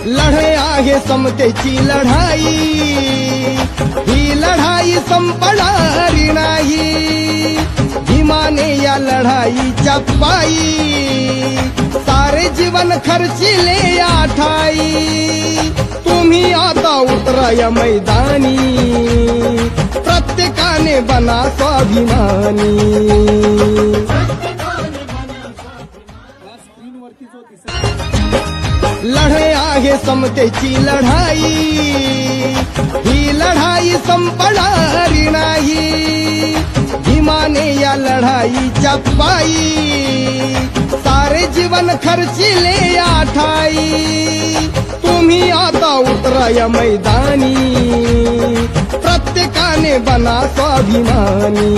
लढे आहे समतेची लढाई, ही लढाई संपणारी नाही। भीमाने या लढाईच्या पायी सारे जीवन खर्चिले या ठाई। तुम्ही आता उतरा या मैदानी, प्रत्येकाने बना स्वाभिमानी। लढे आहे समतेची लढाई, ही लढाई संपणारी नाही। भीमाने या लढाईच्या पायी सारे जीवन खर्चिले या ठाई। तुम्ही आता उतरा या मैदानी, प्रत्येकाने बना स्वाभिमानी।